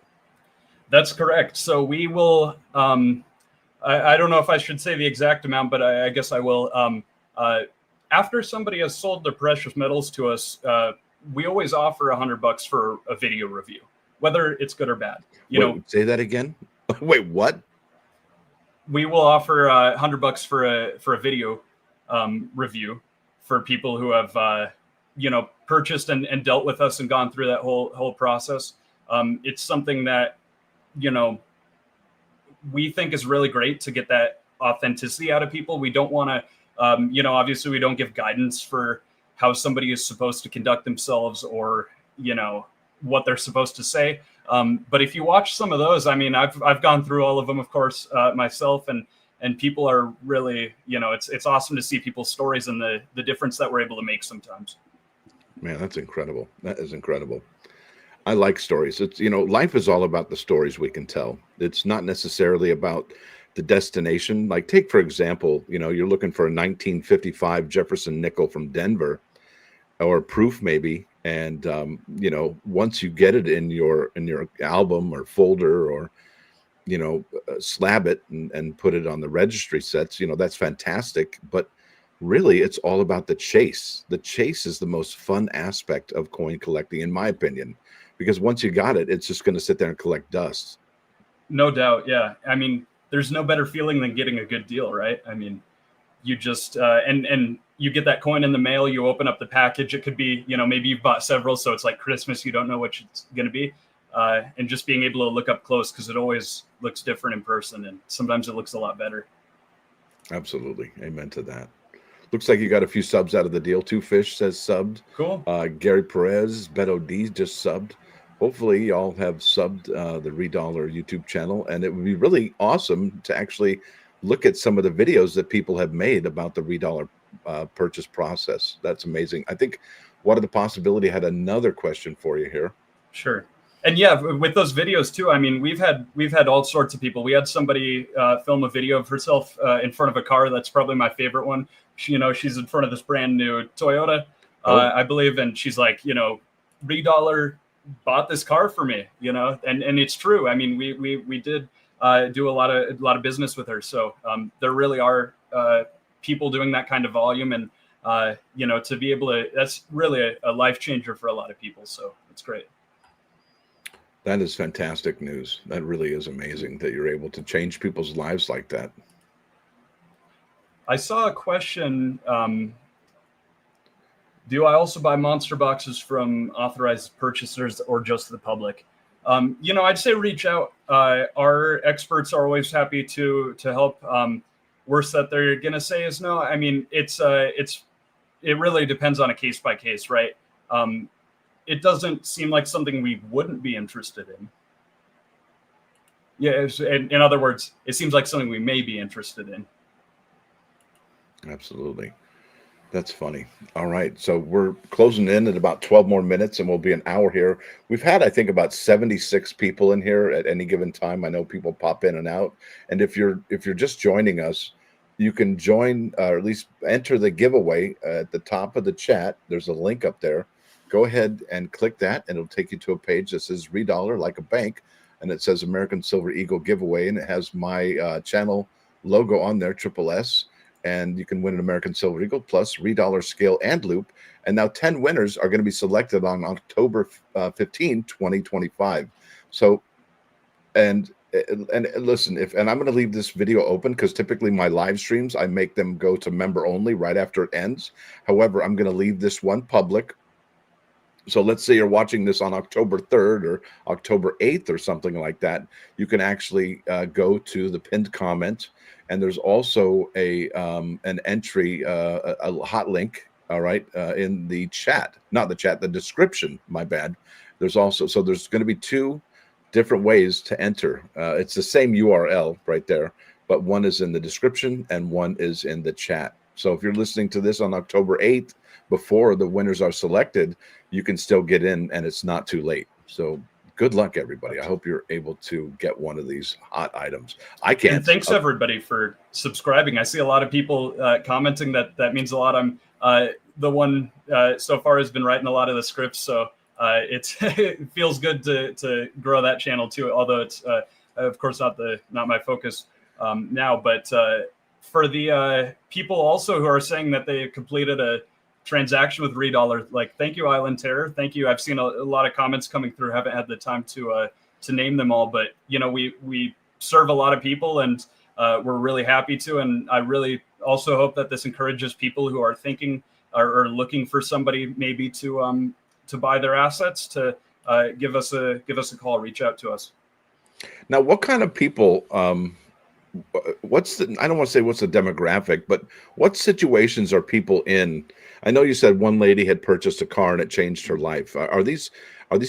That's correct. So we will, I don't know if I should say the exact amount, but I guess I will. After somebody has sold their precious metals to us, we always offer $100 for a video review, whether it's good or bad. Say that again. Wait, what? We will offer $100 for a video review for people who have purchased and dealt with us and gone through that whole process. It's something that we think is really great to get that authenticity out of people. We don't want to, obviously we don't give guidance for how somebody is supposed to conduct themselves or, what they're supposed to say. But if you watch some of those, I mean, I've gone through all of them, of course, myself, and people are really, it's awesome to see people's stories and the difference that we're able to make sometimes. Man, that's incredible. That is incredible. I like stories. It's, life is all about the stories we can tell. It's not necessarily about the destination. Like, take, for example, you're looking for a 1955 Jefferson nickel from Denver, or proof maybe. And, once you get it in your album or folder, or, slab it and put it on the registry sets, that's fantastic. But really, it's all about the chase. The chase is the most fun aspect of coin collecting, in my opinion, because once you got it, it's just going to sit there and collect dust. No doubt. Yeah. I mean, there's no better feeling than getting a good deal, right? I mean, you just, and you get that coin in the mail, you open up the package. It could be, maybe you've bought several, so it's like Christmas, you don't know what it's going to be. And just being able to look up close, because it always looks different in person, and sometimes it looks a lot better. Absolutely. Amen to that. Looks like you got a few subs out of the deal. Two Fish says subbed. Cool. Gary Perez, Beto D just subbed. Hopefully y'all have subbed the reDollar YouTube channel, and it would be really awesome to actually look at some of the videos that people have made about the reDollar purchase process. That's amazing. I think What Are the Possibility had another question for you here. Sure. And yeah, with those videos too, I mean, we've had all sorts of people. We had somebody film a video of herself in front of a car. That's probably my favorite one. She's in front of this brand new Toyota, I believe, and she's like, reDollar bought this car for me, and it's true. I mean, we did do a lot of business with her. So there really are people doing that kind of volume, and to be able to, that's really a life changer for a lot of people. So it's great. That is fantastic news. That really is amazing that you're able to change people's lives like that. I saw a question. Do I also buy monster boxes from authorized purchasers or just the public? I'd say reach out. Our experts are always happy to help. Worst that they're gonna say is no. I mean, it really depends on a case by case, right? It doesn't seem like something we wouldn't be interested in. Yeah, in other words, it seems like something we may be interested in. Absolutely. That's funny. All right. So we're closing in at about 12 more minutes, and we'll be an hour here. We've had, I think, about 76 people in here at any given time. I know people pop in and out. And if you're just joining us, you can join, or at least enter the giveaway at the top of the chat. There's a link up there. Go ahead and click that, and it'll take you to a page that says reDollar like a bank, and it says American Silver Eagle giveaway, and it has my channel logo on there, SSS. And you can win an American Silver Eagle plus reDollar scale and loop. And now 10 winners are going to be selected on October 15, 2025. So, and listen, and I'm going to leave this video open because typically my live streams, I make them go to member only right after it ends. However, I'm going to leave this one public. So let's say you're watching this on October 3rd or October 8th or something like that. You can actually go to the pinned comment, and there's also an entry, a hot link, all right, in the chat, not the chat, the description, my bad. There's also, so there's going to be two different ways to enter. It's the same URL right there, but one is in the description and one is in the chat. So if you're listening to this on October 8th, before the winners are selected, you can still get in, and it's not too late. So good luck, everybody. I hope you're able to get one of these hot items. I can't. And thanks everybody for subscribing. I see a lot of people commenting that means a lot. I'm the one so far has been writing a lot of the scripts, so it feels good to grow that channel too. Although it's of course not my focus now, but for the people also who are saying that they completed a transaction with reDollar, like, thank you, Island Terror. Thank you. I've seen a lot of comments coming through. Haven't had the time to name them all, but we serve a lot of people, and we're really happy to. And I really also hope that this encourages people who are thinking or looking for somebody maybe to buy their assets to give us a call, reach out to us. Now, what kind of people? What's the? I don't want to say what's the demographic, but what situations are people in? I know you said one lady had purchased a car and it changed her life. Are these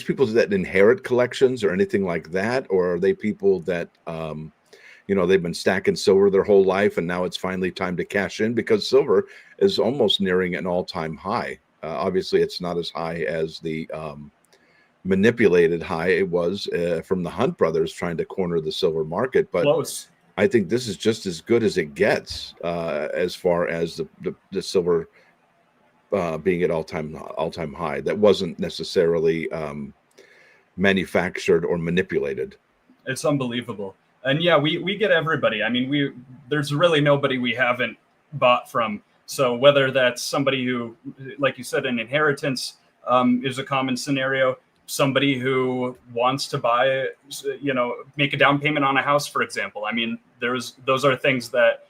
people that inherit collections or anything like that, or are they people that they've been stacking silver their whole life and now it's finally time to cash in because silver is almost nearing an all-time high. Obviously, it's not as high as the manipulated high it was from the Hunt brothers trying to corner the silver market, but Close. I think this is just as good as it gets as far as the silver being at all-time high. That wasn't necessarily manufactured or manipulated. It's unbelievable. And yeah, we get everybody. I mean, there's really nobody we haven't bought from. So whether that's somebody who, like you said, an inheritance is a common scenario. Somebody who wants to buy, make a down payment on a house, for example. I mean, those are things that,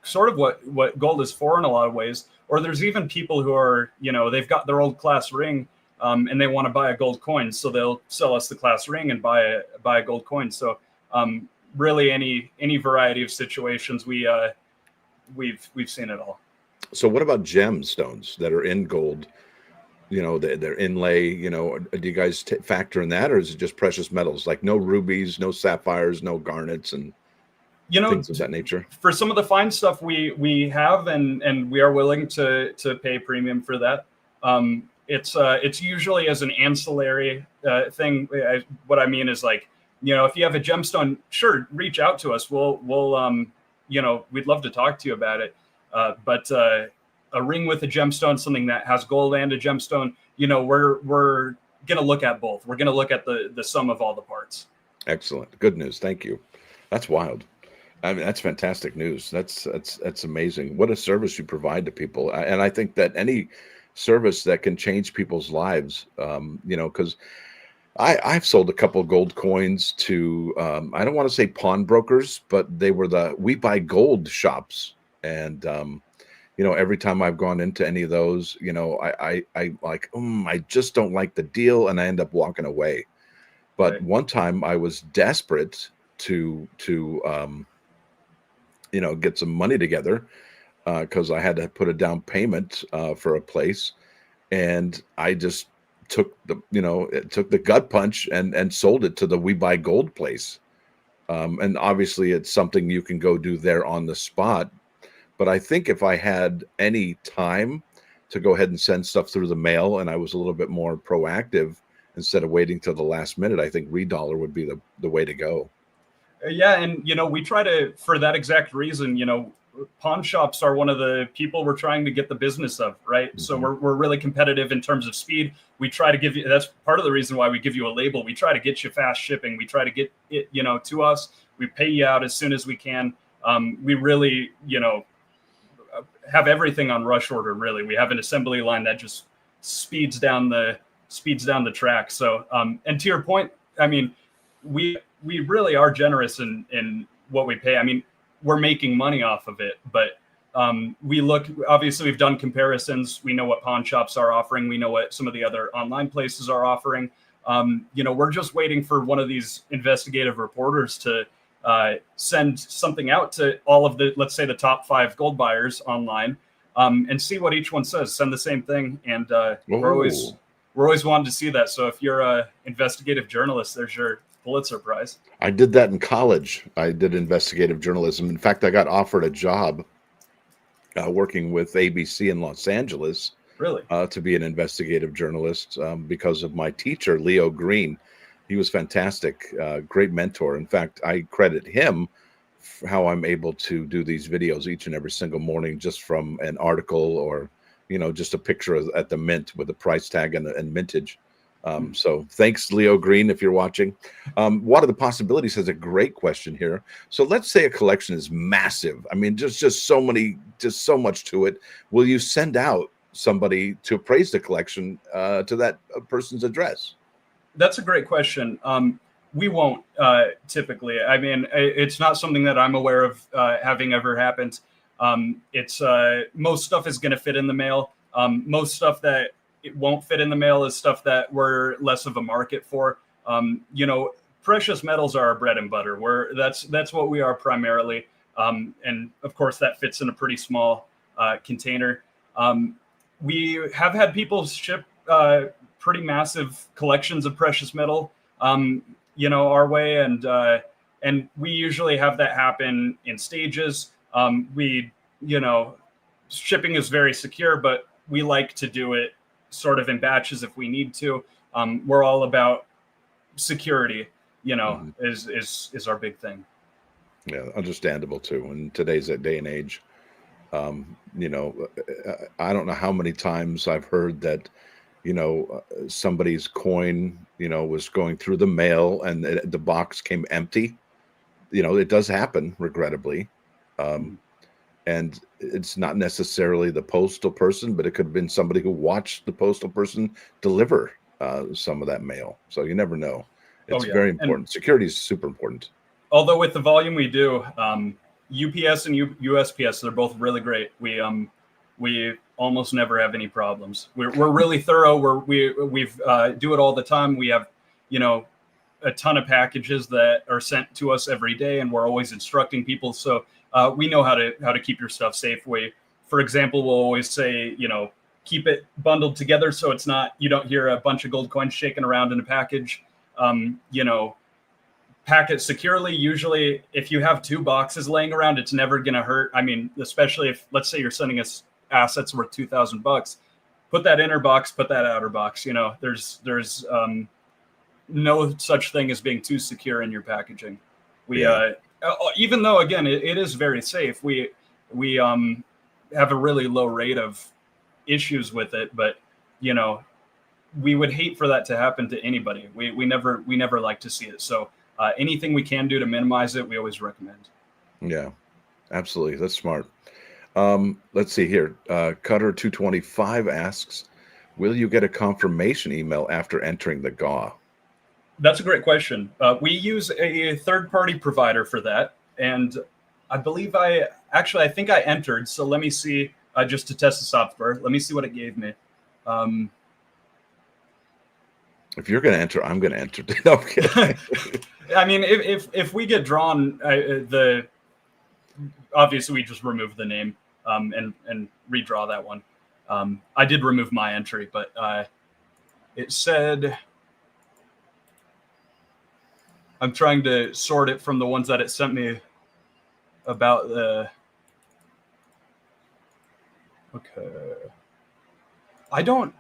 sort of what gold is for in a lot of ways. Or there's even people who are, they've got their old class ring and they want to buy a gold coin. So they'll sell us the class ring and buy a gold coin. So really any variety of situations, we've seen it all. So what about gemstones that are in gold? They're inlay, do you guys factor in that, or is it just precious metals, like no rubies, no sapphires, no garnets and things of that nature? For some of the fine stuff we have, and we are willing to pay premium for that. It's usually as an ancillary thing. What I mean is, like, if you have a gemstone, sure, reach out to us. We'll we'd love to talk to you about it. But a ring with a gemstone, something that has gold and a gemstone, we're going to look at both. We're going to look at the sum of all the parts. Excellent. Good news. Thank you. That's wild. I mean, that's fantastic news. That's amazing. What a service you provide to people. And I think that any service that can change people's lives, because I've sold a couple of gold coins to, I don't want to say pawnbrokers, but they were the We Buy Gold shops. And, every time I've gone into any of those, I like, I just don't like the deal, and I end up walking away. But Right. One time I was desperate to get some money together because I had to put a down payment for a place, and I just took the gut punch and sold it to the We Buy Gold place. And obviously, it's something you can go do there on the spot. But I think if I had any time to go ahead and send stuff through the mail, and I was a little bit more proactive instead of waiting till the last minute, I think reDollar would be the way to go. Yeah, and we try to, for that exact reason, pawn shops are one of the people we're trying to get the business of, right? Mm-hmm. So we're really competitive in terms of speed. We try to give you, that's part of the reason why we give you a label. We try to get you fast shipping. We try to get it, to us. We pay you out as soon as we can. We really, have everything on rush order. Really, we have an assembly line that just speeds down the track. So, and to your point, I mean, we really are generous in what we pay. I mean, we're making money off of it, but obviously we've done comparisons. We know what pawn shops are offering. We know what some of the other online places are offering. We're just waiting for one of these investigative reporters to send something out to all of the, let's say, the top 5 gold buyers online, and see what each one says. Send the same thing, and we're always wanting to see that. So if you're a investigative journalist, there's your Pulitzer Prize. I did that in college. I did investigative journalism. In fact, I got offered a job working with ABC in Los Angeles. Really? To be an investigative journalist because of my teacher, Leo Green. He was fantastic, great mentor. In fact, I credit him for how I'm able to do these videos each and every single morning, just from an article or, just a picture at the mint with a price tag and mintage. So thanks, Leo Green, if you're watching. What are the possibilities has a great question here. So let's say a collection is massive. I mean, just so much to it. Will you send out somebody to appraise the collection to that person's address? That's a great question. we won't typically. I mean, it's not something that I'm aware of having ever happened. It's most stuff is going to fit in the mail. Most stuff that it won't fit in the mail is stuff that we're less of a market for. Precious metals are our bread and butter. That's what we are primarily. And of course, that fits in a pretty small container. We have had people ship pretty massive collections of precious metal, our way, and we usually have that happen in stages. Shipping is very secure, but we like to do it sort of in batches if we need to. We're all about security, is our big thing. Yeah, understandable too. In today's day and age, I don't know how many times I've heard that, somebody's coin, was going through the mail and the box came empty. It does happen, regrettably. And it's not necessarily the postal person, but it could have been somebody who watched the postal person deliver some of that mail. So you never know. It's very important. Security is super important. Although with the volume we do, UPS and USPS, they're both really great. We almost never have any problems. We're really thorough. We've do it all the time. We have, a ton of packages that are sent to us every day, and we're always instructing people. So we know how to keep your stuff safe. For example, we'll always say, keep it bundled together so it's not, you don't hear a bunch of gold coins shaking around in a package. Pack it securely. Usually, if you have 2 boxes laying around, it's never going to hurt. I mean, especially if, let's say, you're sending us assets worth $2,000, put that inner box, put that outer box. There's no such thing as being too secure in your packaging. Even though, again, it is very safe, we have a really low rate of issues with it, but we would hate for that to happen to anybody. We never like to see it. So anything we can do to minimize it, we always recommend. Yeah, absolutely. That's smart. Let's see here. Cutter225 asks, will you get a confirmation email after entering the GAW? That's a great question. We use a third-party provider for that, and I believe I think I entered. So let me see, just to test the software. Let me see what it gave me. If you're going to enter, I'm going to enter. No, I'm kidding. I mean, if we get drawn, obviously we just remove the name and redraw that one. I did remove my entry, but it said. I'm trying to sort it from the ones that it sent me about the. Okay. I don't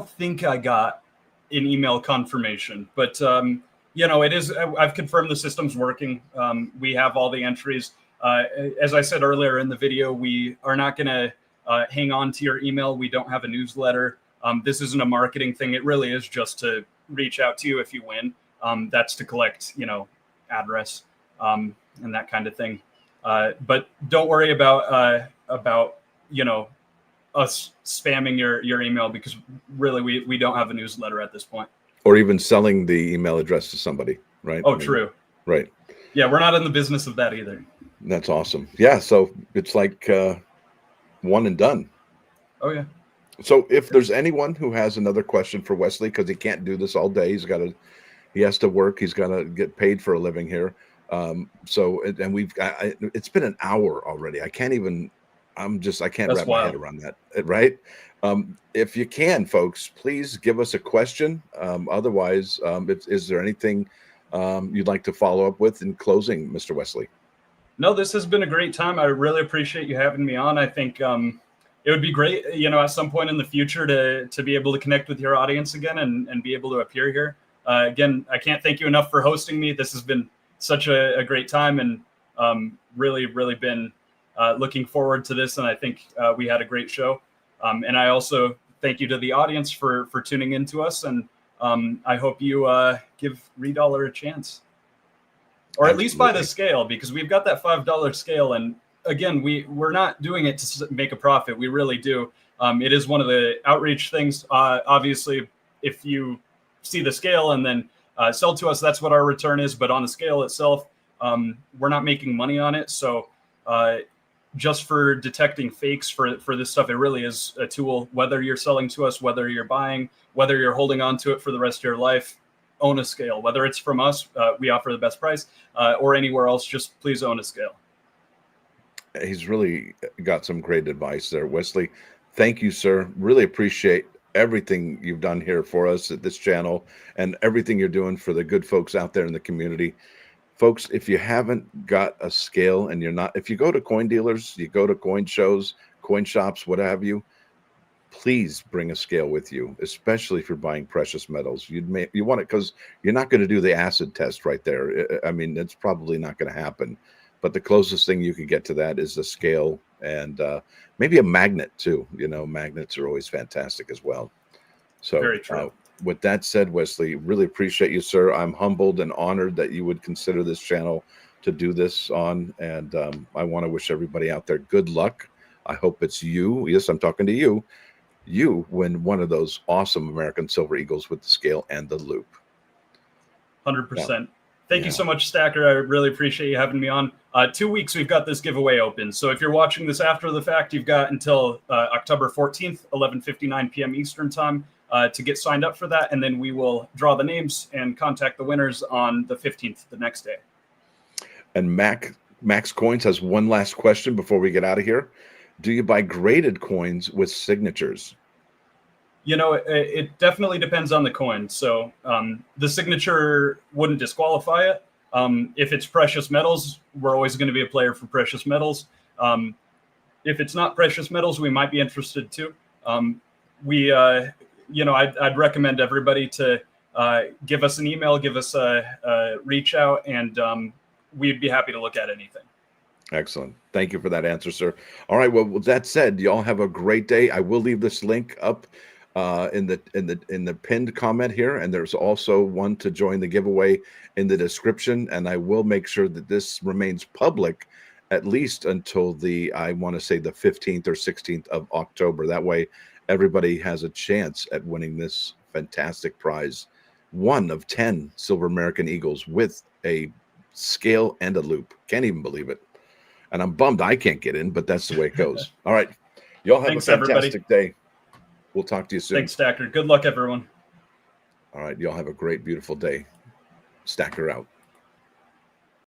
think I got an email confirmation, but it is. I've confirmed the system's working. We have all the entries. As I said earlier in the video, we are not going to hang on to your email. We don't have a newsletter. This isn't a marketing thing. It really is just to reach out to you if you win. That's to collect, address and that kind of thing. But don't worry about us spamming your email, because really we don't have a newsletter at this point. Or even selling the email address to somebody, right? Oh, true. Right. Yeah, we're not in the business of that either. That's awesome. Yeah, so it's like one and done. Oh, yeah. So if there's anyone who has another question for Wesley, because he can't do this all day, he has to work. He's got to get paid for a living here. It's been an hour already. I can't wrap my head around that. Right. If you can, folks, please give us a question. Otherwise, is there anything you'd like to follow up with in closing, Mr. Wesley? No, this has been a great time. I really appreciate you having me on. I think it would be great, at some point in the future to be able to connect with your audience again and be able to appear here. Again, I can't thank you enough for hosting me. This has been such a great time, and really, really been looking forward to this. And I think we had a great show. And I also thank you to the audience for tuning in to us. And I hope you give reDollar a chance, or at least buy the scale, because we've got that $5 scale. And again, we're not doing it to make a profit. We really do. It is one of the outreach things. Obviously, if you see the scale and then sell to us. That's what our return is. But on the scale itself, we're not making money on it. So just for detecting fakes for this stuff, it really is a tool. Whether you're selling to us, whether you're buying, whether you're holding on to it for the rest of your life, own a scale. Whether it's from us, we offer the best price, or anywhere else, just please own a scale. He's really got some great advice there, Wesley. Thank you, sir. Really appreciate everything you've done here for us at this channel and everything you're doing for the good folks out there in the community. Folks, if you haven't got a scale and you're not, if you go to coin dealers, you go to coin shows, coin shops, what have you, please bring a scale with you, especially if you're buying precious metals. You want it because you're not going to do the acid test right there. I mean, it's probably not going to happen. But the closest thing you could get to that is a scale and maybe a magnet too. You know, magnets are always fantastic as well. So very true. With that said, Wesley, really appreciate you, sir. I'm humbled and honored that you would consider this channel to do this on. And I want to wish everybody out there good luck. I hope it's you. Yes, I'm talking to you. You win one of those awesome American Silver Eagles with the scale and the loop. 100%. Thank you so much, Stacker. I really appreciate you having me on. 2 weeks, we've got this giveaway open. So if you're watching this after the fact, you've got until October 14th, 11:59 p.m. Eastern time to get signed up for that. And then we will draw the names and contact the winners on the 15th, the next day. And Max Coins has one last question before we get out of here. Do you buy graded coins with signatures? You know, it definitely depends on the coin. So the signature wouldn't disqualify it. If it's precious metals, we're always going to be a player for precious metals. If it's not precious metals, we might be interested too. You know, I'd recommend everybody to give us an email, give us a reach out, and we'd be happy to look at anything. Excellent. Thank you for that answer, sir. All right. Well, with that said, y'all have a great day. I will leave this link up in the pinned comment here, and there's also one to join the giveaway in the description. And I will make sure that this remains public at least until I want to say the 15th or 16th of October. That way, everybody has a chance at winning this fantastic prize. One of 10 Silver American Eagles with a scale and a loop. Can't even believe it. And I'm bummed I can't get in, but that's the way it goes. All right. Y'all have a fantastic day. We'll talk to you soon. Thanks, Stacker. Good luck, everyone. All right. Y'all have a great, beautiful day. Stacker out.